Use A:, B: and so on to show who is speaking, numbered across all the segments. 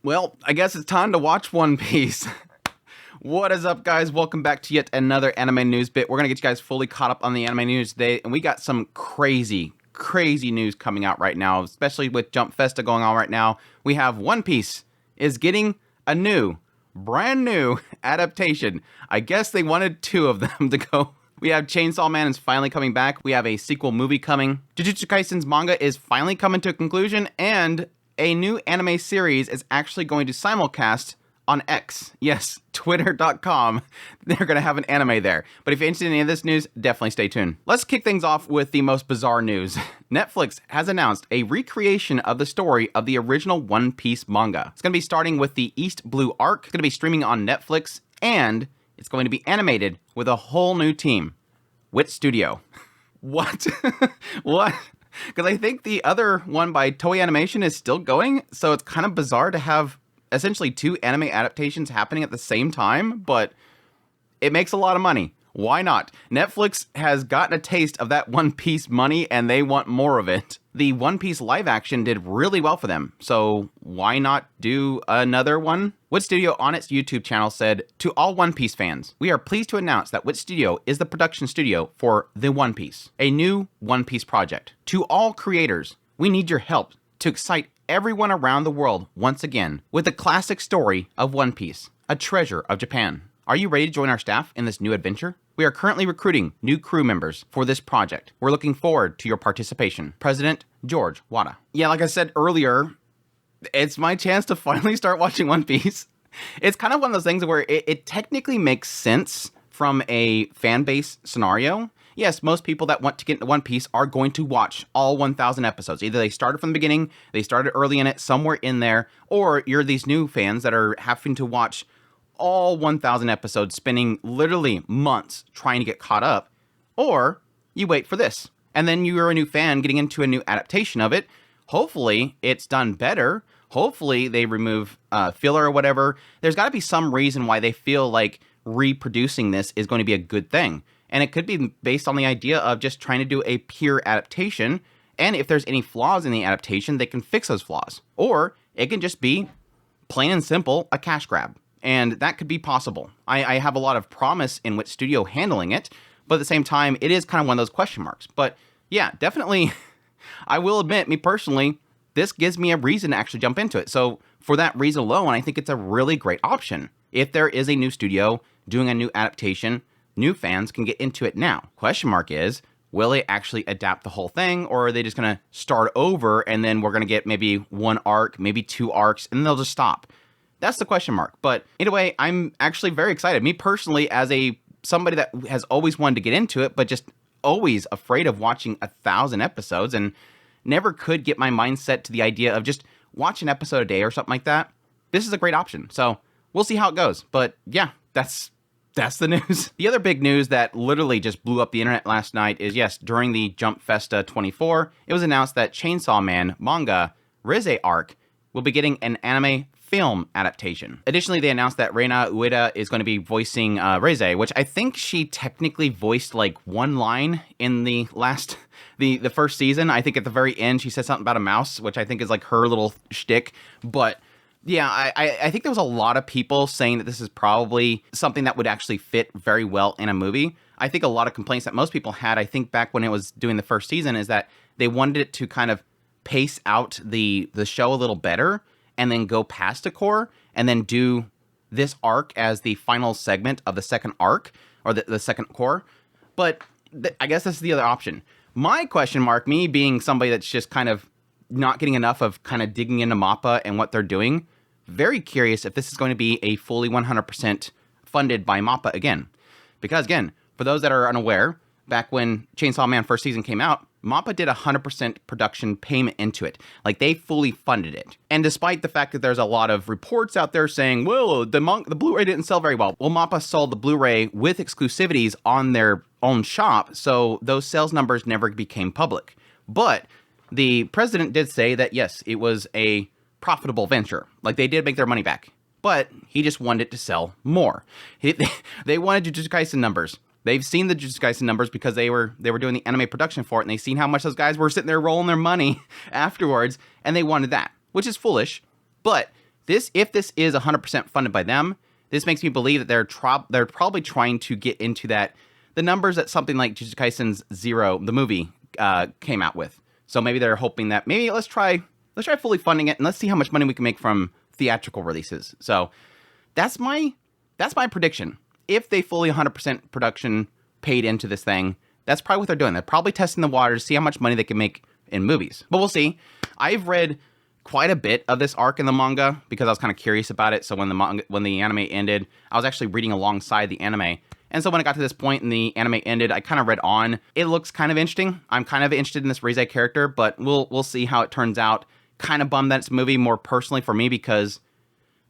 A: Well, I guess it's time to watch One Piece. What is up, guys? Welcome back to yet another anime news bit. We're going to get you guys fully caught up on the anime news today, and we got some crazy news coming out right now, especially with Jump Festa going on right now. We have One Piece is getting a brand new adaptation. I guess they wanted two of them to go. We have Chainsaw Man is finally coming back. We have a sequel movie coming. Jujutsu Kaisen's manga is finally coming to a conclusion, and a new anime series is actually going to simulcast on X. Yes, twitter.com. They're going to have an anime there. But if you're interested in any of this news, definitely stay tuned. Let's kick things off with the most bizarre news. Netflix has announced a recreation of the story of the original One Piece manga. It's going to be starting with the East Blue arc. It's going to be streaming on Netflix, and it's going to be animated with a whole new team. Wit Studio. What? What? Because I think the other one by Toei Animation is still going, so it's kind of bizarre to have essentially two anime adaptations happening at the same time, but it makes a lot of money. Why not? Netflix has gotten a taste of that One Piece money, and they want more of it. The One Piece live action did really well for them, so why not do another one? Wit Studio on its YouTube channel said, "To all One Piece fans, we are pleased to announce that Wit Studio is the production studio for The One Piece, a new One Piece project. To all creators, we need your help to excite everyone around the world once again with the classic story of One Piece, a treasure of Japan. Are you ready to join our staff in this new adventure? We are currently recruiting new crew members for this project. We're looking forward to your participation. President George Wada." Yeah, like I said earlier, it's my chance to finally start watching One Piece. It's kind of one of those things where it technically makes sense from a fan base scenario. Yes, most people that want to get into One Piece are going to watch all 1,000 episodes. Either they started from the beginning, they started early in it, somewhere in there, or you're these new fans that are having to watch all 1,000 episodes, spending literally months trying to get caught up, or you wait for this. And then you're a new fan getting into a new adaptation of it. Hopefully, it's done better. Hopefully, they remove filler or whatever. There's got to be some reason why they feel like reproducing this is going to be a good thing. And it could be based on the idea of just trying to do a pure adaptation. And if there's any flaws in the adaptation, they can fix those flaws. Or it can just be plain and simple a cash grab. And that could be possible. I have a lot of promise in Wit Studio handling it, but at the same time, it is kind of one of those question marks. But yeah, definitely, I will admit, me personally, this gives me a reason to actually jump into it. So for that reason alone, I think it's a really great option. If there is a new studio doing a new adaptation, new fans can get into it now. Question mark is, will they actually adapt the whole thing, or are they just going to start over and then we're going to get maybe one arc, maybe two arcs, and they'll just stop? That's the question mark. But anyway, I'm actually very excited. Me personally, as somebody that has always wanted to get into it, but just always afraid of watching 1,000 episodes and never could get my mindset to the idea of just watch an episode a day or something like that. This is a great option. So we'll see how it goes. But yeah, that's the news. The other big news that literally just blew up the internet last night is, yes, during the Jump Festa 24, it was announced that Chainsaw Man manga Rise arc will be getting an anime film adaptation. Additionally, they announced that Reina Ueda is going to be voicing Rise, which I think she technically voiced like one line in the first season. I think at the very end, she said something about a mouse, which I think is like her little shtick. But yeah, I think there was a lot of people saying that this is probably something that would actually fit very well in a movie. I think a lot of complaints that most people had, I think back when it was doing the first season, is that they wanted it to kind of pace out the show a little better and then go past a core and then do this arc as the final segment of the second arc or the second core. But I guess this is the other option. My question mark, me being somebody that's just kind of not getting enough of kind of digging into mappa and what they're doing, very curious if this is going to be a fully 100% funded by mappa again. Because again, for those that are unaware, back when Chainsaw Man first season came out, mappa did 100% production payment into it. Like, they fully funded it. And despite the fact that there's a lot of reports out there saying, well, the Blu-ray didn't sell very well. Well, mappa sold the Blu-ray with exclusivities on their own shop, so those sales numbers never became public. But the president did say that, yes, it was a profitable venture. Like, they did make their money back. But he just wanted it to sell more. They wanted Jujutsu Kaisen numbers. They've seen the Jujutsu Kaisen numbers because they were doing the anime production for it, and they've seen how much those guys were sitting there rolling their money afterwards, and they wanted that, which is foolish. But if this is 100% funded by them, this makes me believe that they're probably trying to get into the numbers that something like Jujutsu Kaisen's Zero, the movie, came out with. So maybe they're hoping that maybe let's try fully funding it and let's see how much money we can make from theatrical releases. So that's my prediction. If they fully 100% production paid into this thing, that's probably what they're doing. They're probably testing the waters to see how much money they can make in movies. But we'll see. I've read quite a bit of this arc in the manga because I was kind of curious about it. So when the anime ended, I was actually reading alongside the anime. And so when it got to this point and the anime ended, I kind of read on. It looks kind of interesting. I'm kind of interested in this Rize character, but we'll see how it turns out. Kind of bummed that it's a movie more personally for me because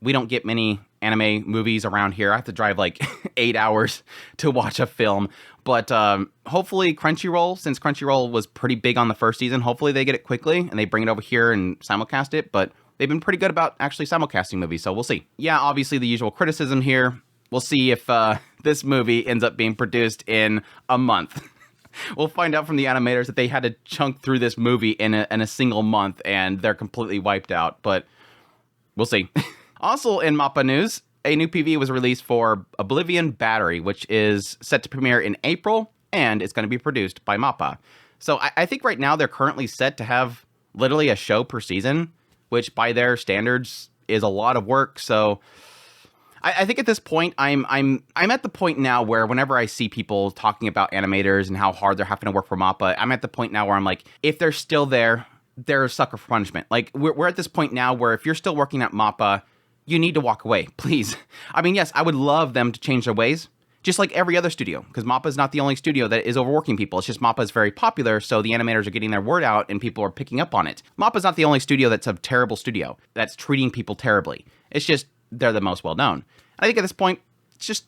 A: we don't get many anime movies around here. I have to drive like 8 hours to watch a film. But hopefully Crunchyroll, since Crunchyroll was pretty big on the first season, hopefully they get it quickly and they bring it over here and simulcast it. But they've been pretty good about actually simulcasting movies, so we'll see. Yeah, obviously the usual criticism here. We'll see if this movie ends up being produced in a month. We'll find out from the animators that they had to chunk through this movie in a single month and they're completely wiped out. But we'll see. Also in mappa news, a new PV was released for Oblivion Battery, which is set to premiere in April, and it's going to be produced by mappa. So I think right now they're currently set to have literally a show per season, which by their standards is a lot of work. So I think at this point, I'm at the point now where whenever I see people talking about animators and how hard they're having to work for mappa, I'm at the point now where I'm like, if they're still there, they're a sucker for punishment. Like we're at this point now where if you're still working at mappa, you need to walk away, please. I mean, yes, I would love them to change their ways, just like every other studio, because mappa is not the only studio that is overworking people. It's just mappa is very popular, so the animators are getting their word out and people are picking up on it. Mappa is not the only studio that's a terrible studio, that's treating people terribly. It's just they're the most well-known. I think at this point, just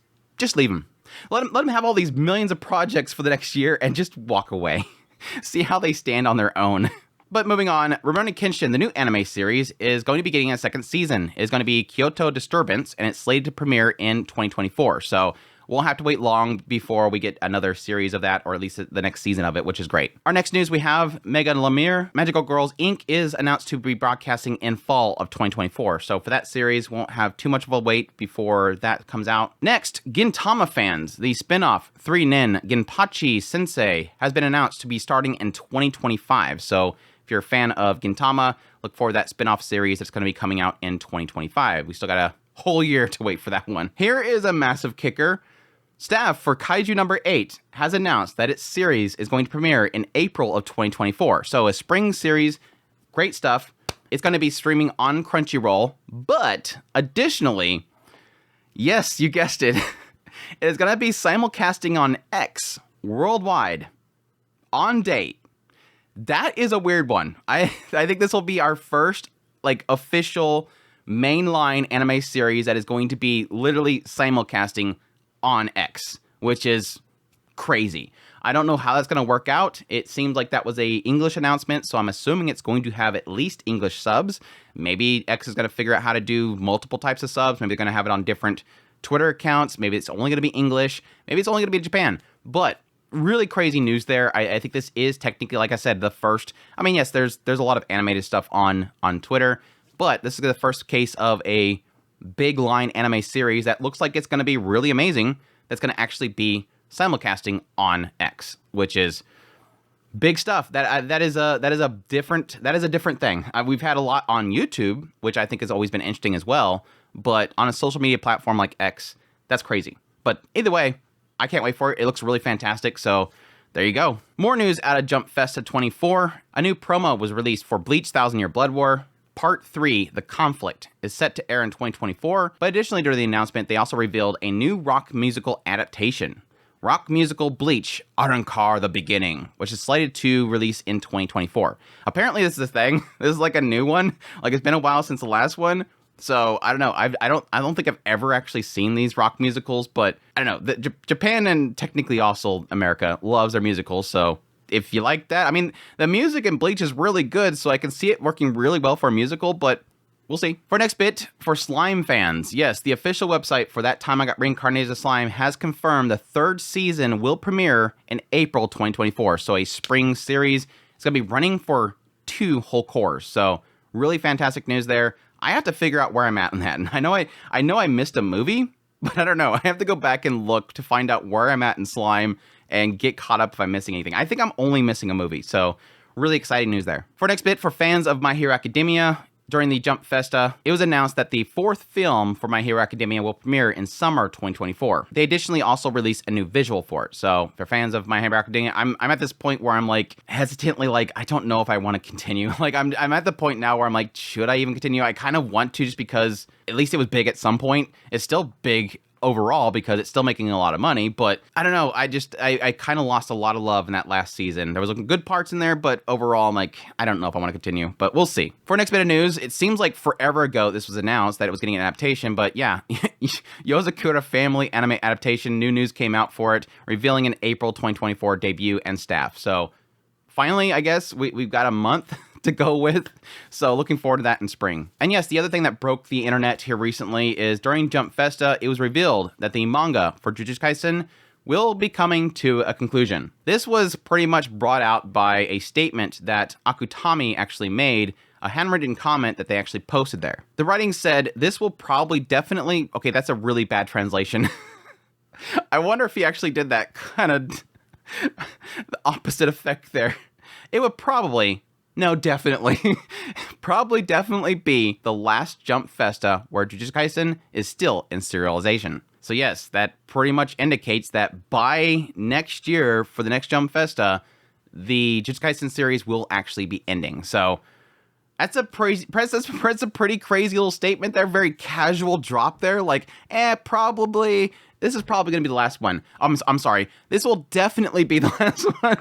A: leave them. Let them have all these millions of projects for the next year and just walk away. See how they stand on their own. But moving on, Rurouni Kenshin, the new anime series, is going to be getting a second season. It's going to be Kyoto Disturbance, and it's slated to premiere in 2024. So we'll have to wait long before we get another series of that, or at least the next season of it, which is great. Our next news, we have Mega Lemire, Magical Girls Inc. is announced to be broadcasting in fall of 2024. So for that series, won't have too much of a wait before that comes out. Next, Gintama fans, the spin-off 3 Nin Ginpachi Sensei has been announced to be starting in 2025. So if you're a fan of Gintama, look for that spin-off series that's going to be coming out in 2025. We still got a whole year to wait for that one. Here is a massive kicker. Staff for Kaiju number 8 has announced that its series is going to premiere in April of 2024. So a spring series, great stuff. It's going to be streaming on Crunchyroll, but additionally, yes, you guessed it, it is going to be simulcasting on X worldwide on date. That is a weird one. I think this will be our first like official mainline anime series that is going to be literally simulcasting on X, which is crazy. I don't know how that's going to work out. It seems like that was a English announcement, so I'm assuming it's going to have at least English subs. Maybe X is going to figure out how to do multiple types of subs. Maybe they're going to have it on different Twitter accounts. Maybe it's only going to be English. Maybe it's only going to be Japan. But really crazy news there. I think this is technically, like I said, the first. I mean, yes, there's a lot of animated stuff on Twitter, but this is the first case of a big line anime series that looks like it's going to be really amazing. That's going to actually be simulcasting on X, which is big stuff. That is a different thing. We've had a lot on YouTube, which I think has always been interesting as well, but on a social media platform like X, that's crazy. But either way, I can't wait for it. It looks really fantastic. So there you go. More news out of Jump Festa 24. A new promo was released for Bleach 1000 Year Blood War. Part 3, The Conflict, is set to air in 2024. But additionally, during the announcement, they also revealed a new rock musical adaptation. Rock musical Bleach, Arrancar the Beginning, which is slated to release in 2024. Apparently, this is a thing. This is like a new one. Like, it's been a while since the last one. So I don't know. I don't think I've ever actually seen these rock musicals, but I don't know. Japan and technically also America loves their musicals. So if you like that, I mean, the music in Bleach is really good, so I can see it working really well for a musical. But we'll see. For next bit, for slime fans, yes, the official website for That Time I Got Reincarnated as Slime has confirmed the 3rd season will premiere in April 2024. So a spring series. It's gonna be running for 2 whole cores. So really fantastic news there. I have to figure out where I'm at in that. And I know I missed a movie, but I don't know. I have to go back and look to find out where I'm at in Slime and get caught up if I'm missing anything. I think I'm only missing a movie, so really exciting news there. For next bit, for fans of My Hero Academia, during the Jump Festa, it was announced that the 4th film for My Hero Academia will premiere in summer 2024. They additionally also released a new visual for it. So for fans of My Hero Academia, I'm at this point where I'm like hesitantly like, I don't know if I want to continue. Like I'm at the point now where I'm like, should I even continue? I kind of want to, just because at least it was big at some point. It's still big overall because it's still making a lot of money, but I don't know, I kind of lost a lot of love in that last season. There was some good parts in there, but overall I'm like, I don't know if I want to continue, but we'll see. For next bit of news, it seems like forever ago this was announced that it was getting an adaptation, but yeah, Yakura Family anime adaptation, new news came out for it, revealing an April 2024 debut and staff. So finally, I guess we've got a month to go with, so looking forward to that in spring. And yes, the other thing that broke the internet here recently is during Jump Festa, it was revealed that the manga for Jujutsu Kaisen will be coming to a conclusion. This was pretty much brought out by a statement that Akutami actually made, a handwritten comment that they actually posted there. The writing said, this will probably definitely, okay, that's a really bad translation. I wonder if he actually did that kind of the opposite effect there. It would probably, no, definitely, definitely be the last Jump Festa where Jujutsu Kaisen is still in serialization. So yes, that pretty much indicates that by next year, for the next Jump Festa, the Jujutsu Kaisen series will actually be ending. So that's a pretty crazy little statement there, very casual drop there, like, probably, this is probably going to be the last one. I'm sorry, this will definitely be the last one.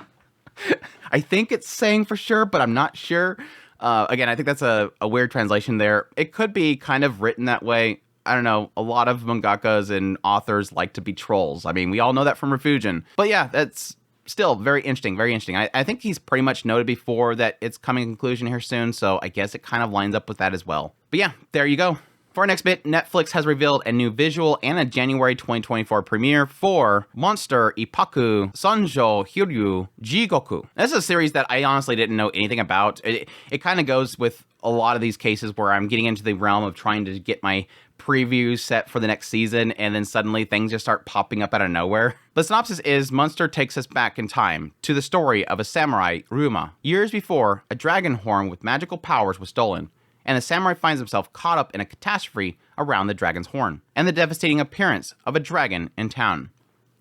A: I think it's saying for sure, but I'm not sure. Again, I think that's a weird translation there. It could be kind of written that way. I don't know. A lot of mangakas and authors like to be trolls. I mean, we all know that from Refugin. But yeah, that's still very interesting, very interesting. I think he's pretty much noted before that it's coming to conclusion here soon, so I guess it kind of lines up with that as well. But yeah, there you go. For our next bit, Netflix has revealed a new visual and a January 2024 premiere for Monster Ippaku Sanjo Hiryu Jigoku. This is a series that I honestly didn't know anything about. It kind of goes with a lot of these cases where I'm getting into the realm of trying to get my preview set for the next season, and then suddenly things just start popping up out of nowhere. The synopsis is, Monster takes us back in time to the story of a samurai, Ryuma. Years before, a dragon horn with magical powers was stolen, and the samurai finds himself caught up in a catastrophe around the dragon's horn, and the devastating appearance of a dragon in town.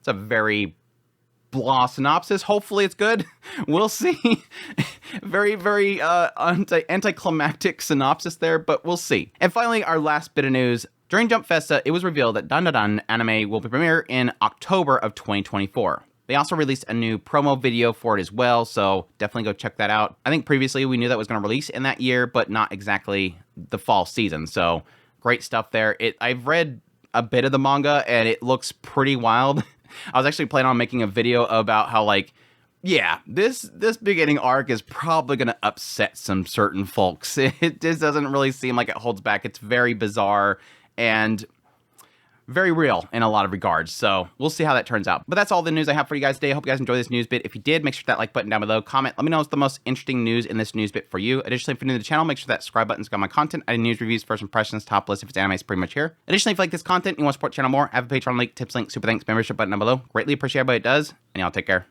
A: It's a very blah synopsis. Hopefully it's good. We'll see. very anticlimactic synopsis there, but we'll see. And finally, our last bit of news. During Jump Festa, it was revealed that Dandadan anime will be premiere in October of 2024. They also released a new promo video for it as well, so definitely go check that out. I think previously we knew that was going to release in that year, but not exactly the fall season, so great stuff there. I've read a bit of the manga, and it looks pretty wild. I was actually planning on making a video about how, like, yeah, this beginning arc is probably going to upset some certain folks. It just doesn't really seem like it holds back. It's very bizarre and very real in a lot of regards, so we'll see how that turns out. But that's all the news I have for you guys today. I hope you guys enjoyed this news bit. If you did, make sure that like button down below, comment, let me know what's the most interesting news in this news bit for you. Additionally, if you're new to the channel, make sure that subscribe button's got my content. I do news, reviews, first impressions, top list. If it's anime, it's pretty much here. Additionally, if you like this content and you want to support the channel more, I have a Patreon link, tips link, super thanks, membership button down below. Greatly appreciate everybody it does, and y'all take care.